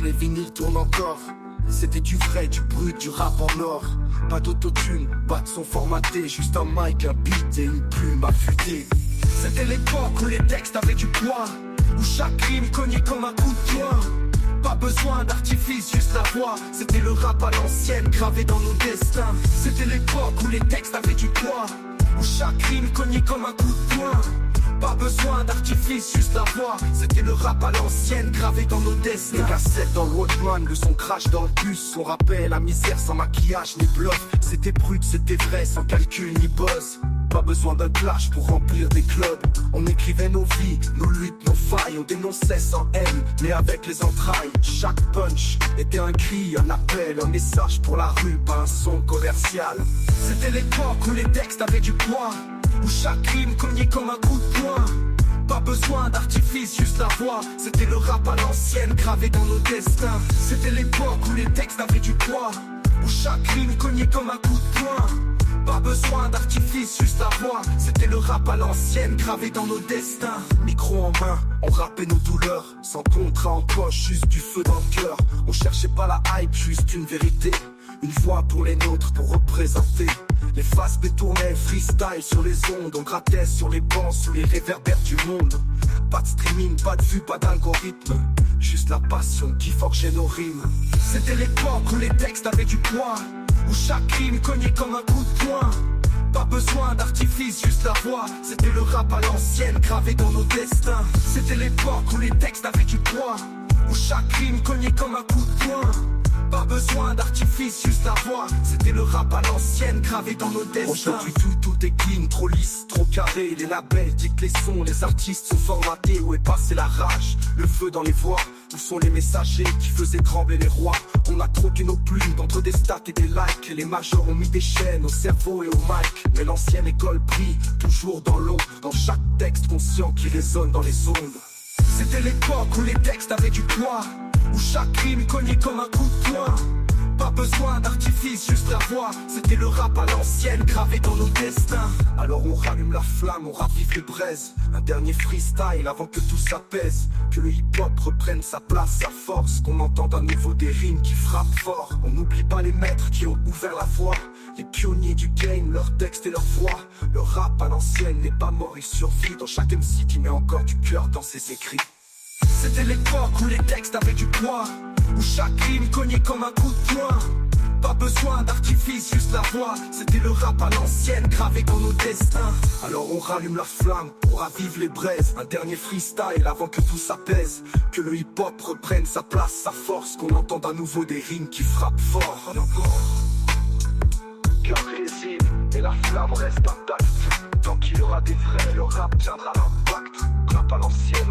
les vinyles tournent encore. C'était du vrai, du brut, du rap en or. Pas d'autotune, pas de son formaté, juste un mic, un beat et une plume affûtée. C'était l'époque où les textes avaient du poids, où chaque rime cognait comme un coup de poing. Pas besoin d'artifice, juste la voix. C'était le rap à l'ancienne, gravé dans nos destins. C'était l'époque où les textes avaient du poids, où chaque rime cognait comme un coup de poing. Pas besoin d'artifice, juste la voix. C'était le rap à l'ancienne, gravé dans nos destins. Les cassettes dans le Walkman, le son crash dans le bus. On rappelle la misère sans maquillage ni bluff. C'était brut, c'était vrai, sans calcul ni buzz. Pas besoin d'un clash pour remplir des clubs. On écrivait nos vies, nos luttes, nos failles. On dénonçait sans haine, mais avec les entrailles. Chaque punch était un cri, un appel, un message pour la rue, pas un son commercial. C'était l'époque où les textes avaient du poids, où chaque rime cognait comme un coup de poing. Pas besoin d'artifice, juste la voix. C'était le rap à l'ancienne, gravé dans nos destins. C'était l'époque où les textes avaient du poids, où chaque rime cognait comme un coup de poing. Pas besoin d'artifice, juste la voix. C'était le rap à l'ancienne, gravé dans nos destins. Micro en main, on rappait nos douleurs. Sans contrat en poche, juste du feu dans le cœur. On cherchait pas la hype, juste une vérité. Une voix pour les nôtres, pour représenter. Les faces bétonnées, freestyle sur les ondes. On grattait sur les bancs, sous les réverbères du monde. Pas de streaming, pas de vue, pas d'algorithme. Juste la passion qui forgeait nos rimes. C'était l'époque où les textes avaient du poids, où chaque rime cognait comme un coup de poing. Pas besoin d'artifice, juste la voix. C'était le rap à l'ancienne, gravé dans nos destins. C'était l'époque où les textes avaient du poids, où chaque rime cognait comme un coup de poing. Pas besoin d'artifice, juste la voix. C'était le rap à l'ancienne, gravé dans nos destins. Aujourd'hui tout est clean, trop lisse, trop carré. Les labels dictent les sons, les artistes sont formatés. Où est passée la rage, le feu dans les voix? Où sont les messagers qui faisaient trembler les rois? On a troqué nos plumes d'entre des stats et des likes. Les majors ont mis des chaînes au cerveau et au mic. Mais l'ancienne école brille, toujours dans l'eau. Dans chaque texte conscient qui résonne dans les ondes. C'était l'époque où les textes avaient du poids, où chaque rime cognait comme un coup de poing. Pas besoin d'artifice, juste la voix. C'était le rap à l'ancienne, gravé dans nos destins. Alors on rallume la flamme, on ravive les braises. Un dernier freestyle avant que tout s'apaise. Que le hip-hop reprenne sa place, sa force. Qu'on entende à nouveau des rimes qui frappent fort. On n'oublie pas les maîtres qui ont ouvert la voie, les pionniers du game, leurs textes et leurs voix. Le rap à l'ancienne n'est pas mort, il survit dans chaque MC qui met encore du cœur dans ses écrits. C'était l'époque où les textes avaient du poids, où chaque rime cognait comme un coup de poing. Pas besoin d'artifice, juste la voix. C'était le rap à l'ancienne, gravé dans nos destins. Alors on rallume la flamme pour raviver les braises. Un dernier freestyle avant que tout s'apaise. Que le hip-hop reprenne sa place, sa force. Qu'on entende à nouveau des rimes qui frappent fort. Le cœur résine et la flamme reste intacte. Tant qu'il y aura des vrais, le rap tiendra l'impact. Rap à l'ancienne,